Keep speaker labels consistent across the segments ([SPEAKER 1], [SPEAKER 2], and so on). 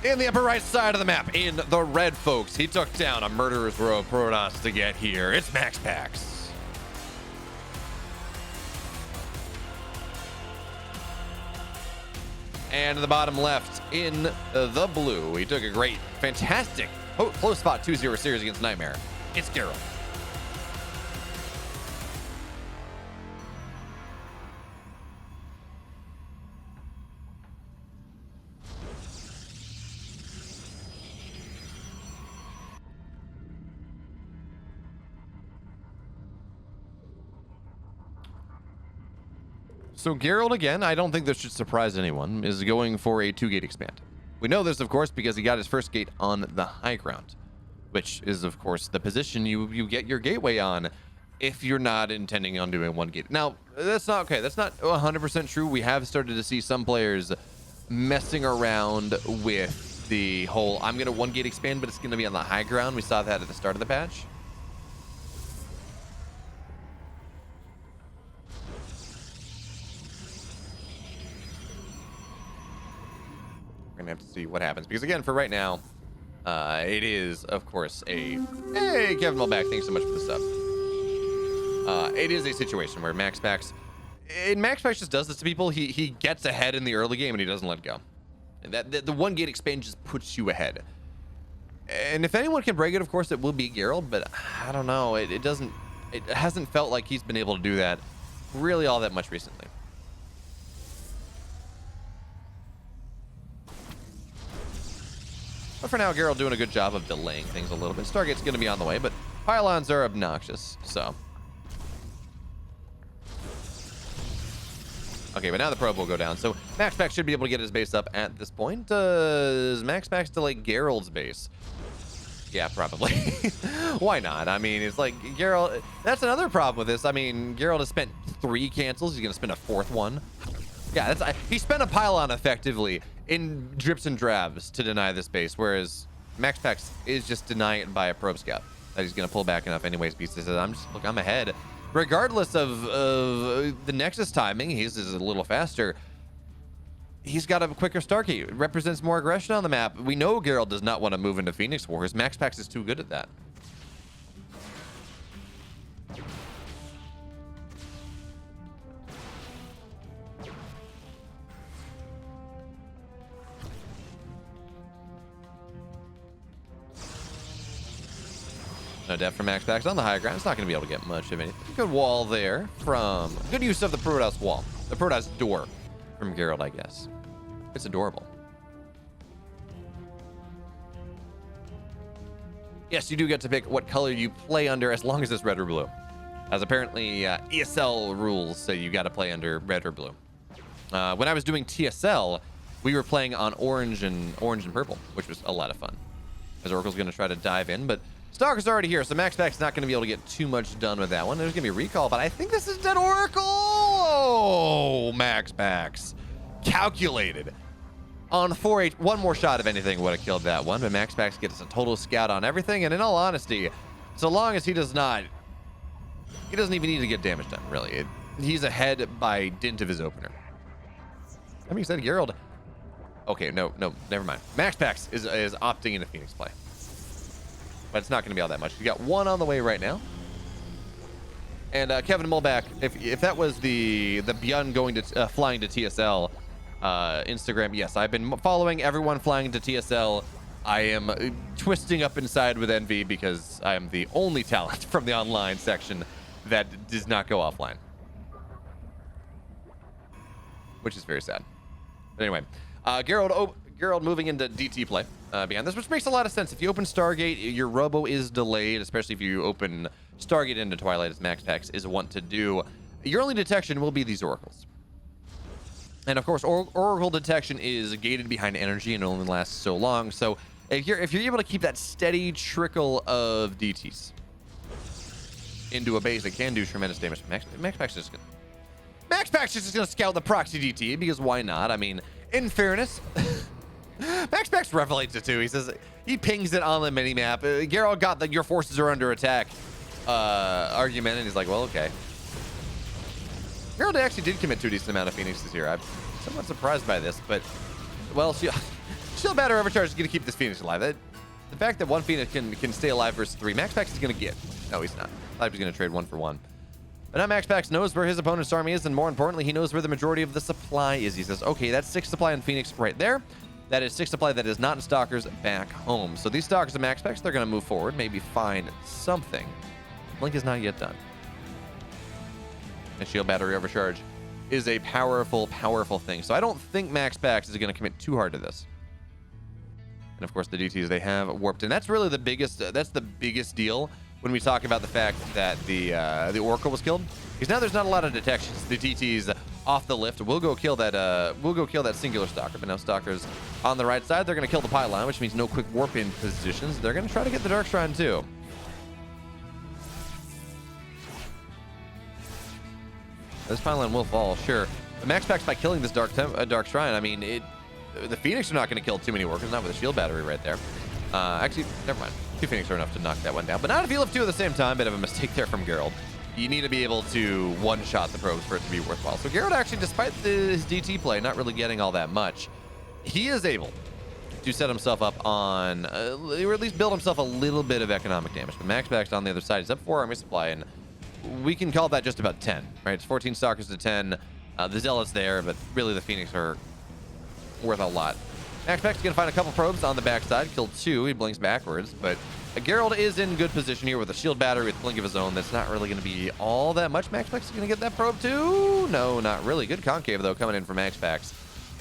[SPEAKER 1] In the upper right side of the map, in the red, folks, he took down a murderer's row of Protoss to get here. It's MaxPax. And in the bottom left, in the blue, he took a great, fantastic, close spot 2-0 series against Nightmare. It's Gerald. So Gerald, again, I don't think this should surprise anyone, is going for a 2-gate expand. We know this, of course, because he got his first gate on the high ground, which is, of course, the position you get your gateway on if you're not intending on doing 1 gate. Now, that's not okay. That's not 100% true. We have started to see some players messing around with the whole, I'm going to 1 gate expand, but it's going to be on the high ground. We saw that at the start of the patch. Gonna have to see what happens, because again, for right now, it is, of course, a hey Kevin Mulback, thanks so much for the sub. It is a situation where MaxPax just does this to people. He gets ahead in the early game and he doesn't let go, and that the 1 gate expand just puts you ahead. And if anyone can break it, of course, it will be Gerald, but I don't know, it hasn't felt like he's been able to do that really all that much recently. But for now, Gerald doing a good job of delaying things a little bit. Stargate's going to be on the way, but pylons are obnoxious, so. Okay, but now the probe will go down. So MaxPax should be able to get his base up at this point. Does MaxPax delay Gerald's base? Yeah, probably. Why not? I mean, it's like Gerald, that's another problem with this. I mean, Gerald has spent 3 cancels. He's going to spend a 4th one. Yeah, he spent a pylon effectively in drips and drabs to deny this base, whereas MaxPax is just denying it by a probe scout that he's going to pull back enough anyways, because he says, I'm ahead. Regardless of the Nexus timing, he's a little faster. He's got a quicker Stargate. It represents more aggression on the map. We know Gerald does not want to move into Phoenix Wars. MaxPax is too good at that. No depth for MaxPax on the high ground. It's not going to be able to get much of anything. Good wall there from... Good use of the Protoss wall. The Protoss door from Gerald, I guess. It's adorable. Yes, you do get to pick what color you play under as long as it's red or blue. As apparently ESL rules say you got to play under red or blue. When I was doing TSL, we were playing on orange and purple, which was a lot of fun. As Oracle's going to try to dive in, but Stalker's already here, so MaxPax's not going to be able to get too much done with that one. There's going to be a recall, but I think this is dead Oracle. Oh, MaxPax. Calculated. On 4-8, one more shot of anything would have killed that one, but MaxPax gets a total scout on everything, and in all honesty, so long as he doesn't even need to get damage done, really. He's ahead by dint of his opener. That being said, Gerald... Okay, no, never mind. MaxPax is opting into Phoenix play. But it's not going to be all that much. You got 1 on the way right now. And Kevin Mulback, if that was the Beyond going to flying to TSL Instagram, yes, I've been following everyone flying to TSL. I am twisting up inside with envy because I am the only talent from the online section that does not go offline, which is very sad. But anyway, Gerald moving into DT play beyond this, which makes a lot of sense. If you open Stargate, your robo is delayed, especially if you open Stargate into Twilight, as MaxPax is wont to do. Your only detection will be these oracles. And of course, oracle detection is gated behind energy and only lasts so long. So if you're able to keep that steady trickle of DTs into a base that can do tremendous damage, MaxPax is just gonna scout the proxy DT, because why not? I mean, in fairness, MaxPax revelates it too. He says he pings it on the minimap. Gerald got the "your forces are under attack" argument, and he's like, well, okay. Gerald actually did commit to a decent amount of Phoenixes here. I'm somewhat surprised by this, but well, Shield Battery Overcharge is going to keep this Phoenix alive. The fact that one Phoenix can stay alive versus 3, MaxPax is going to get. No, he's not. I thought he was going to trade 1 for 1. But now MaxPax knows where his opponent's army is, and more importantly, he knows where the majority of the supply is. He says, okay, that's 6 supply in Phoenix right there. That is 6 supply that is not in Stalkers back home. So these Stalkers and MaxPax, they're going to move forward, maybe find something. Blink is not yet done. And Shield Battery Overcharge is a powerful, powerful thing. So I don't think MaxPax is going to commit too hard to this. And of course, the DTs, they have warped. And that's really the biggest, that's the biggest deal when we talk about the fact that the Oracle was killed. Because now there's not a lot of detections. The DTs off the lift will go kill that singular Stalker. But now Stalkers on the right side, they're going to kill the pylon, which means no quick warp in positions. They're going to try to get the Dark Shrine too. This pylon will fall, sure. The MaxPax, by killing this Dark Shrine, I mean, the Phoenix are not going to kill too many workers, not with a shield battery right there. Actually, never mind. 2 Phoenix are enough to knock that one down, but not if you live 2 at the same time. Bit of a mistake there from Gerald. You need to be able to one-shot the probes for it to be worthwhile. So Gerald actually, despite his DT play, not really getting all that much, he is able to set himself up on, or at least build himself a little bit of economic damage. But MaxPax on the other side is up 4 army supply, and we can call that just about 10, right? It's 14 Stalkers to 10. The Zealot's there, but really the Phoenix are worth a lot. MaxPax is going to find a couple probes on the backside, kill 2. He blinks backwards, but Gerald is in good position here with a shield battery with blink of his own. That's not really going to be all that much. MaxPax is going to get that probe too. No, not really. Good concave though coming in for MaxPax.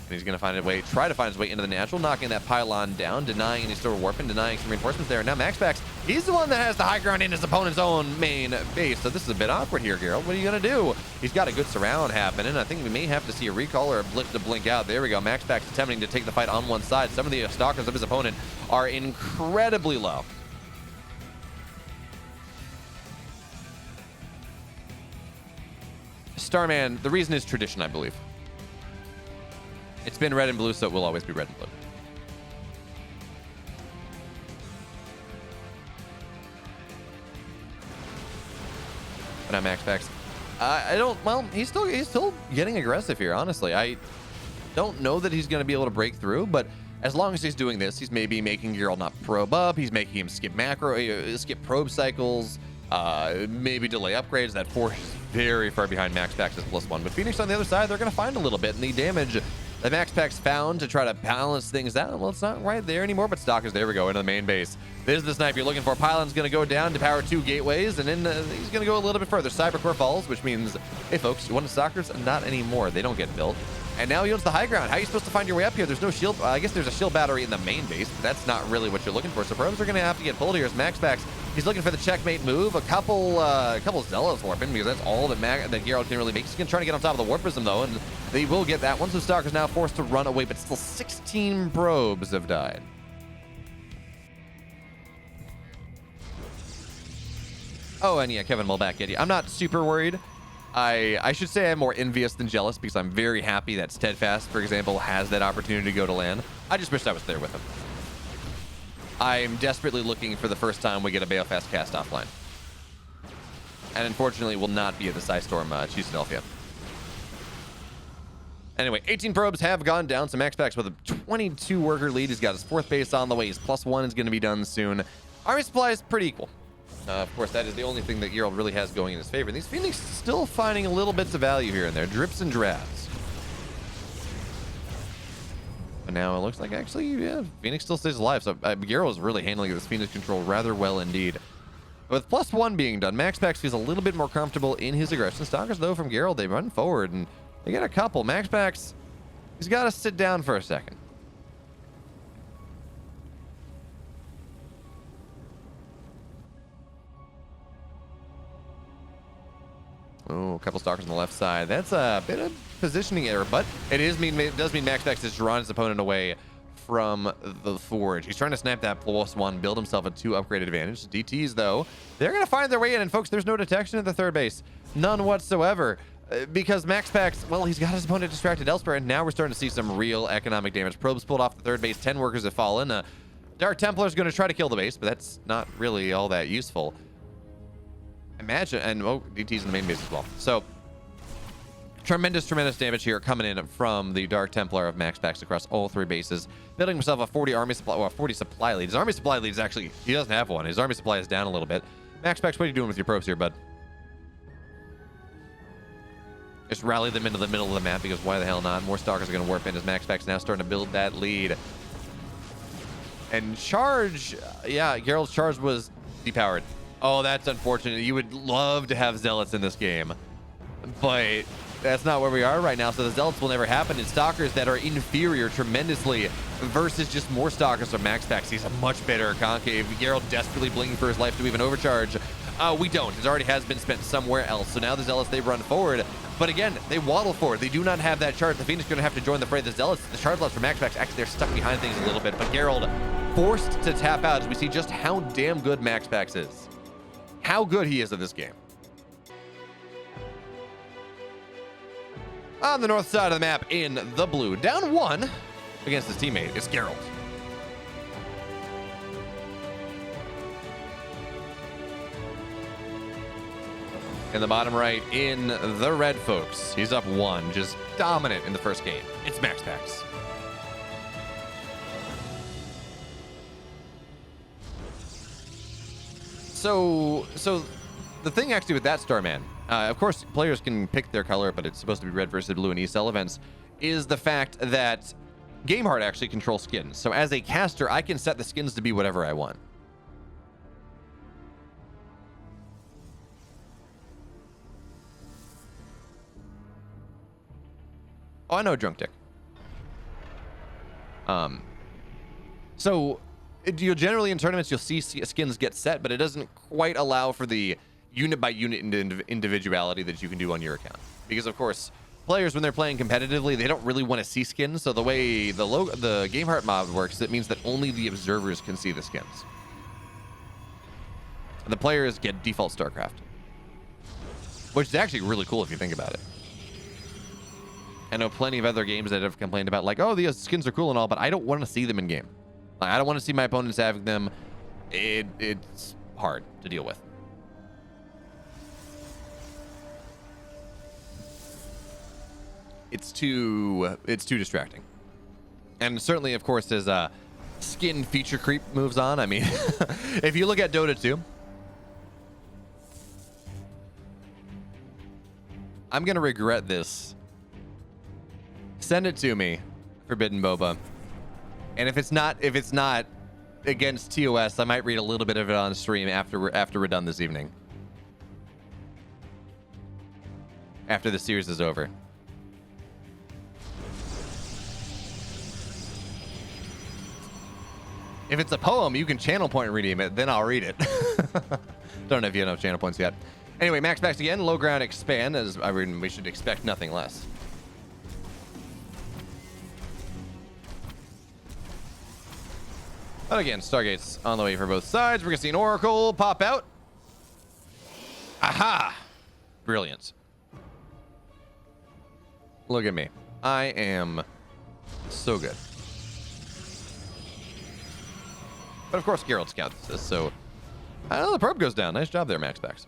[SPEAKER 1] And he's going to find a way, try to find his way into the natural, knocking that pylon down, denying any sort of warping, denying some reinforcements there. And now MaxPax, he's the one that has the high ground in his opponent's own main base. So this is a bit awkward here, Gerald. What are you going to do? He's got a good surround happening. I think we may have to see a recall or a blip to blink out. There we go. MaxPax attempting to take the fight on one side. Some of the Stalkers of his opponent are incredibly low. Starman, the reason is tradition, I believe. It's been red and blue, so it will always be red and blue. But now MaxPax, I don't. Well, he's still getting aggressive here. Honestly, I don't know that he's going to be able to break through. But as long as he's doing this, he's maybe making Gerald not probe up. He's making him skip skip probe cycles. Maybe delay upgrades. That force is very far behind MaxPax's +1. But Phoenix on the other side, they're going to find a little bit, and the damage that MaxPax found to try to balance things out, well, it's not right there anymore, but Stalkers, there we go, into the main base. There's the snipe you're looking for. Pylon's going to go down to power 2 gateways, and then he's going to go a little bit further. Cybercore falls, which means, hey, folks, you want the Stalkers? Not anymore. They don't get built. And now he owns the high ground. How are you supposed to find your way up here? There's no shield. I guess there's a shield battery in the main base, but that's not really what you're looking for. So probes are going to have to get pulled here as MaxPax. He's looking for the checkmate move. A couple Zealots warping, because that's all that Gerald can really make. He's going to try to get on top of the Warp Prism, though, and they will get that one. So Stalker's now forced to run away, but still 16 probes have died. Oh, and yeah, Kevin Mulback, Eddie. I'm not super worried. I should say I'm more envious than jealous, because I'm very happy that Steadfast, for example, has that opportunity to go to land. I just wish I was there with him. I'm desperately looking for the first time we get a Balefast cast offline. And unfortunately, will not be at the PSISTORM Philadelphia. Anyway, 18 probes have gone down, so MaxPax with a 22 worker lead. He's got his 4th base on the way. His +1 is going to be done soon. Army supply is pretty equal. Of course, that is the only thing that Gerald really has going in his favor. These Phoenix still finding a little bits of value here and there. Drips and drabs. But now it looks like, actually, yeah, Phoenix still stays alive. So Gerald is really handling this Phoenix control rather well indeed. With +1 being done, MaxPax feels a little bit more comfortable in his aggression. Stalkers, though, from Gerald, they run forward and they get a couple. MaxPax, he's got to sit down for a second. Oh, a couple Stalkers on the left side. That's a bit of positioning error, but it does mean MaxPax has drawn his opponent away from the forge. He's trying to snap that +1, build himself a 2 upgrade advantage. DTs, though, they're going to find their way in. And, folks, there's no detection at the 3rd base. None whatsoever. Because MaxPax, well, he's got his opponent distracted elsewhere, and now we're starting to see some real economic damage. Probes pulled off the 3rd base. 10 workers have fallen. Dark Templar's going to try to kill the base, but that's not really all that useful. Imagine, and DT's in the main base as well. So Tremendous damage here coming in from the Dark Templar of MaxPax across all 3 bases. Building himself a 40 army supply, well, 40 supply lead. His army supply lead is actually, he doesn't have one. His army supply is down a little bit. MaxPax, what are you doing with your probes here, bud? Just rally them into the middle of the map, because why the hell not? More Stalkers are going to warp in as MaxPax now starting to build that lead. And charge, yeah, Gerald's charge was depowered. Oh, that's unfortunate. You would love to have Zealots in this game, but that's not where we are right now. So the Zealots will never happen. It's Stalkers that are inferior tremendously versus just more Stalkers from MaxPax. He's a much better concave. Gerald desperately blinking for his life to even overcharge. We don't. It already has been spent somewhere else. So now the Zealots, they run forward. But again, they waddle forward. They do not have that charge. The Phoenix is going to have to join the fray. The Zealots, the charge loss for MaxPax, actually they're stuck behind things a little bit. But Gerald forced to tap out as we see just how damn good MaxPax is. How good he is at this game. On the north side of the map in the blue, down 1 against his teammate, it's Gerald. In the bottom right, in the red, folks, he's up 1, just dominant in the first game. It's MaxPax. So the thing actually with that Starman, of course, players can pick their color, but it's supposed to be red versus blue in ESL events, is the fact that GameHeart actually controls skins. So as a caster, I can set the skins to be whatever I want. Oh, I know, Drunk Dick. So you'll generally in tournaments, you'll see skins get set, but it doesn't quite allow for the unit by unit individuality that you can do on your account. Because of course, players, when they're playing competitively, they don't really want to see skins. So the way the GameHeart mod works, it means that only the observers can see the skins. And the players get default StarCraft, which is actually really cool if you think about it. I know plenty of other games that have complained about, like, oh, the skins are cool and all, but I don't want to see them in game. Like, I don't want to see my opponents having them. It's hard to deal with. It's too distracting. And certainly, of course, as skin feature creep moves on, I mean, if you look at Dota 2, I'm gonna regret this. Send it to me, Forbidden Boba. And if it's not against TOS, I might read a little bit of it on stream after we're done this evening. After the series is over. If it's a poem, you can channel point redeem it, then I'll read it. Don't know if you have enough channel points yet. Anyway, MaxPax again, low ground expand, as I mean, we should expect nothing less. But again, Stargate's on the way for both sides. We're gonna see an Oracle pop out. Aha! Brilliant. Look at me. I am so good. But of course, Gerald scouts this, so I don't know, the probe goes down. Nice job there, MaxPax.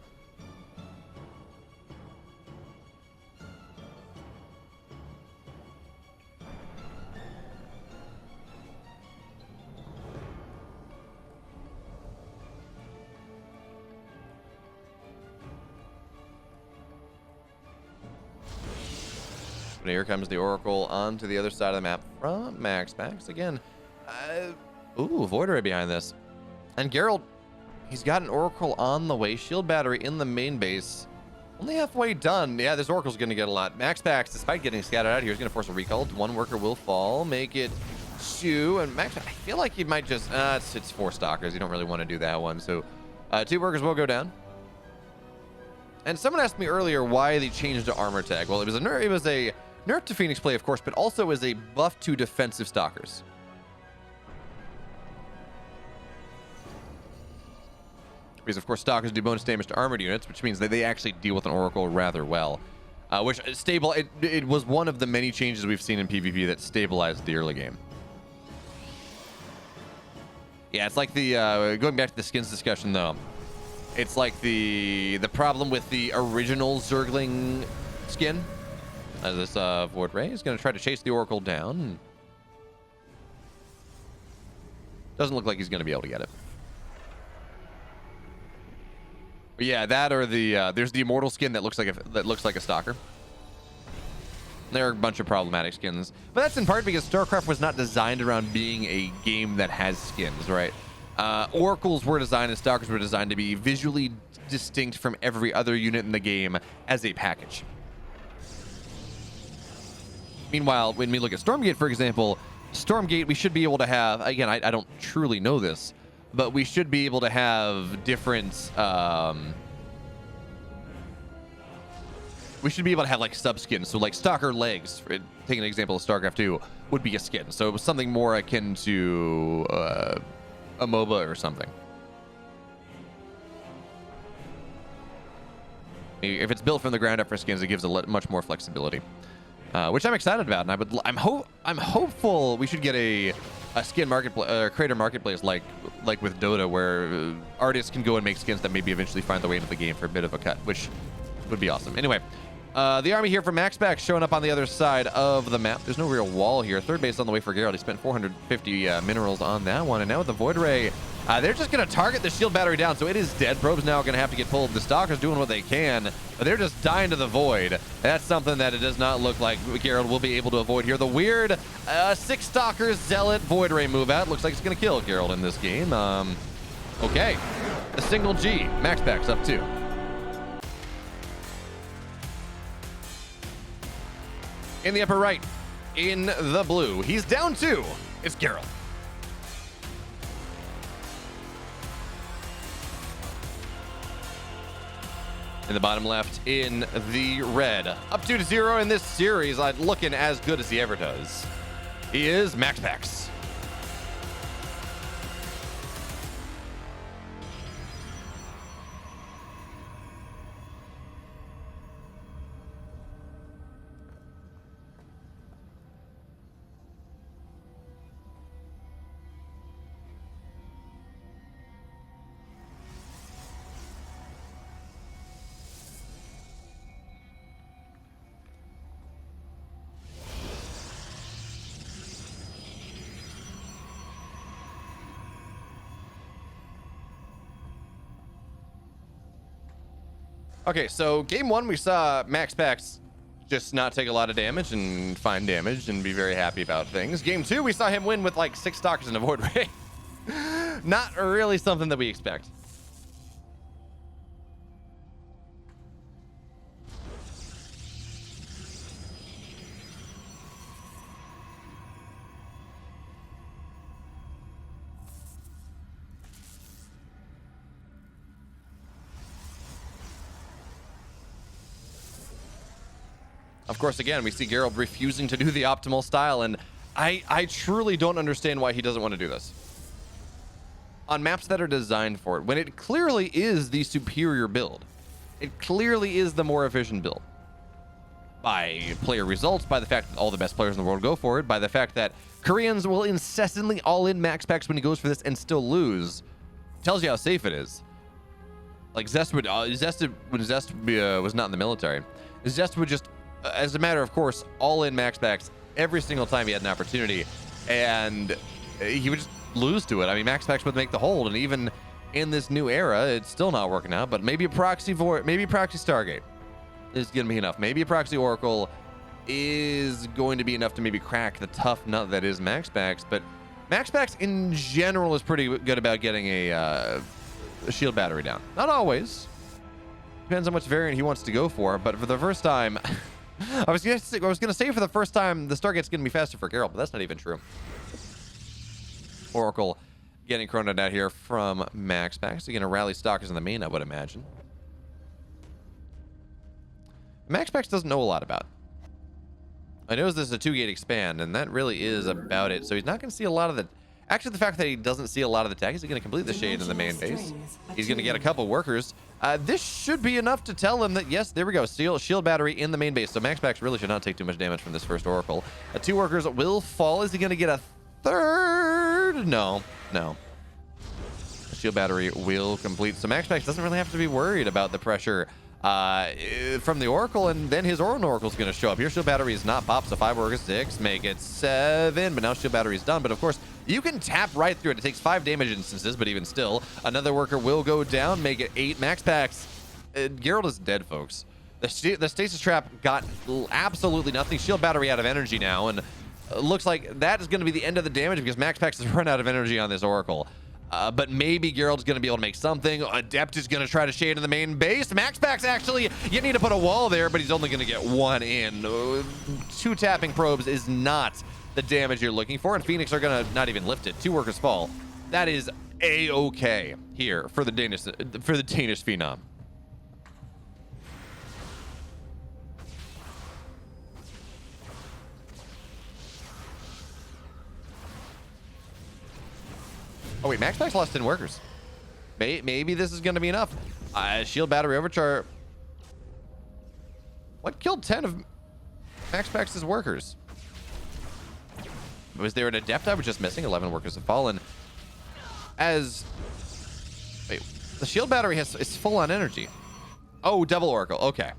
[SPEAKER 1] And here comes the Oracle onto the other side of the map from MaxPax. Again, ooh, Void Array behind this. And Gerald, he's got an Oracle on the way. Shield battery in the main base. Only halfway done. Yeah, this Oracle's going to get a lot. MaxPax, despite getting scattered out here, is going to force a recall. One worker will fall, make it 2. And Max, I feel like he might just... it's 4 Stalkers. You don't really want to do that one. So 2 workers will go down. And someone asked me earlier why they changed to armor tag. Well, it was a nerf to Phoenix play, of course, but also as a buff to defensive Stalkers. Because, of course, Stalkers do bonus damage to armored units, which means that they actually deal with an Oracle rather well. Which it was one of the many changes we've seen in PvP that stabilized the early game. Yeah, it's like the, going back to the skins discussion, though, it's like the problem with the original Zergling skin. As this Void Ray is going to try to chase the Oracle down. Doesn't look like he's going to be able to get it. But yeah, that or the there's the Immortal skin that looks like a Stalker. There are a bunch of problematic skins, but that's in part because StarCraft was not designed around being a game that has skins, right? Oracles were designed and Stalkers were designed to be visually distinct from every other unit in the game as a package. Meanwhile, when we look at Stormgate, for example, Stormgate, we should be able to have, again, I don't truly know this, but we should be able to have different, we should be able to have like sub-skins. So like Stalker legs, taking an example of StarCraft 2, would be a skin. So it was something more akin to a MOBA or something. If it's built from the ground up for skins, it gives much more flexibility, which I'm excited about. And I'm hopeful we should get a skin marketplace, creator marketplace like with Dota, where artists can go and make skins that maybe eventually find their way into the game for a bit of a cut, which would be awesome. Anyway, the army here from MaxPax showing up on the other side of the map. There's no real wall here. Third base on the way for Gerald. He spent 450 minerals on that one, and now with the Void Ray, they're just going to target the shield battery down, so it is dead. Probe's now going to have to get pulled. The Stalker's doing what they can, but they're just dying to the Void. That's something that it does not look like Gerald will be able to avoid here. The weird 6 Stalkers Zealot Void Ray move out. Looks like it's going to kill Gerald in this game. Okay. The single G. MaxPax up 2. In the upper right, in the blue, he's down 2. It's Gerald. In the bottom left, in the red, up 2-0 in this series, looking as good as he ever does. He is MaxPax. Okay, so game 1, we saw MaxPax just not take a lot of damage and find damage and be very happy about things. Game 2, we saw him win with like 6 Stalkers and a Void Ray. Not really something that we expect. Of course, again, we see Gerald refusing to do the optimal style, and I truly don't understand why he doesn't want to do this. On maps that are designed for it, when it clearly is the superior build. It clearly is the more efficient build. By player results, by the fact that all the best players in the world go for it, by the fact that Koreans will incessantly all-in MaxPax when he goes for this and still lose. Tells you how safe it is. Like Zest would, when Zest was not in the military, Zest would just, as a matter of course, all in MaxPax every single time he had an opportunity, and he would just lose to it. I mean, MaxPax would make the hold, and even in this new era, it's still not working out. But maybe a proxy Stargate is going to be enough. Maybe a proxy Oracle is going to be enough to maybe crack the tough nut that is MaxPax. But MaxPax in general is pretty good about getting a shield battery down. Not always. Depends on which variant he wants to go for. But for the first time. I was gonna say for the first time the Stargate's gonna be faster for Gerald, but that's not even true. Oracle getting chronoed out here from MaxPax. So gonna rally Stalkers in the main, I would imagine. MaxPax doesn't know a lot about. I know this is a 2-gate expand, and that really is about it. So he's not gonna see a lot of the. Actually, the fact that he doesn't see a lot of the tech, he's going to complete the shade in the main base. He's going to get a couple workers. This should be enough to tell him that, yes, there we go. Shield battery in the main base. So MaxPax really should not take too much damage from this first Oracle. 2 workers will fall. Is he going to get a third? No. The shield battery will complete. So MaxPax doesn't really have to be worried about the pressure from the Oracle, and then his own Oracle's going to show up. Here, shield battery is not popped, so 5 workers, 6, make it 7, but now shield battery is done. But of course, you can tap right through it. It takes 5 damage instances, but even still, another worker will go down, make it 8. MaxPax. Gerald is dead, folks. The stasis trap got absolutely nothing. Shield battery out of energy now, and looks like that is going to be the end of the damage because MaxPax has run out of energy on this Oracle. But maybe Gerald's going to be able to make something. Adept is going to try to shade in the main base. MaxPax, actually, you need to put a wall there, but he's only going to get 1 in. 2 tapping probes is not the damage you're looking for, and Phoenix are going to not even lift it. 2 workers fall. That is A-okay here for the Danish Phenom. Oh wait, MaxPax lost 10 workers. Maybe this is going to be enough. Shield battery overcharge. What killed 10 of MaxPax's workers? Was there an adept I was just missing? 11 workers have fallen. Wait, the shield battery is full on energy. Oh, double Oracle. Okay.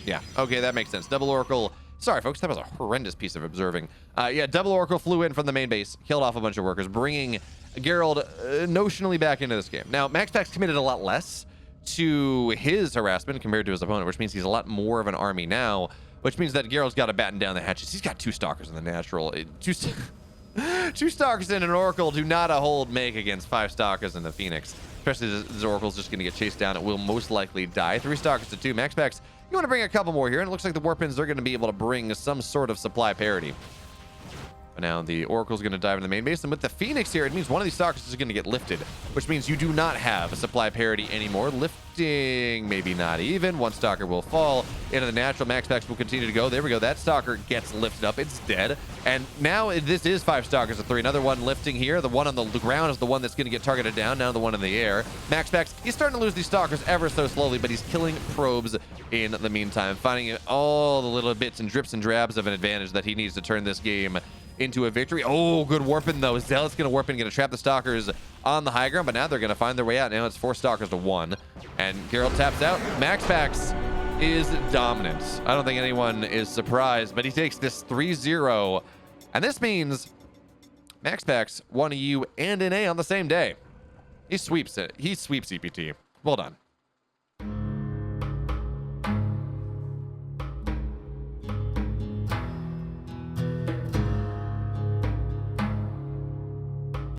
[SPEAKER 1] Yeah. Okay, that makes sense. Double Oracle. Sorry, folks, that was a horrendous piece of observing. Yeah, double Oracle flew in from the main base, killed off a bunch of workers, bringing Gerald notionally back into this game. Now, MaxPax committed a lot less to his harassment compared to his opponent, which means he's a lot more of an army now, which means that Gerald's got to batten down the hatches. He's got 2 Stalkers in the natural. 2 Stalkers in an Oracle do not a hold make against 5 Stalkers in the Phoenix. Especially this Oracle's just going to get chased down. It will most likely die. 3 Stalkers to 2. MaxPax, you want to bring a couple more here, and it looks like the Warpins are going to be able to bring some sort of supply parity. But now the Oracle's going to dive in the main base, and with the Phoenix here, it means one of these Stalkers is going to get lifted, which means you do not have a supply parity anymore. Lifting, maybe not even. 1 Stalker will fall into the natural. MaxPax will continue to go. There we go. That Stalker gets lifted up. It's dead. And now this is 5 Stalkers to 3. Another one lifting here. The one on the ground is the one that's going to get targeted down. Now the one in the air. MaxPax, he's starting to lose these Stalkers ever so slowly, but he's killing probes in the meantime, finding all the little bits and drips and drabs of an advantage that he needs to turn this game into a victory. Oh, good warping though. Zealot's gonna warp in, gonna trap the Stalkers on the high ground, but now they're gonna find their way out. Now it's 4 Stalkers to 1, and Gerald taps out. MaxPax is dominant. I don't think anyone is surprised, but he takes this 3-0, and this means MaxPax won a U and an A on the same day. He sweeps it. He sweeps EPT. Well done.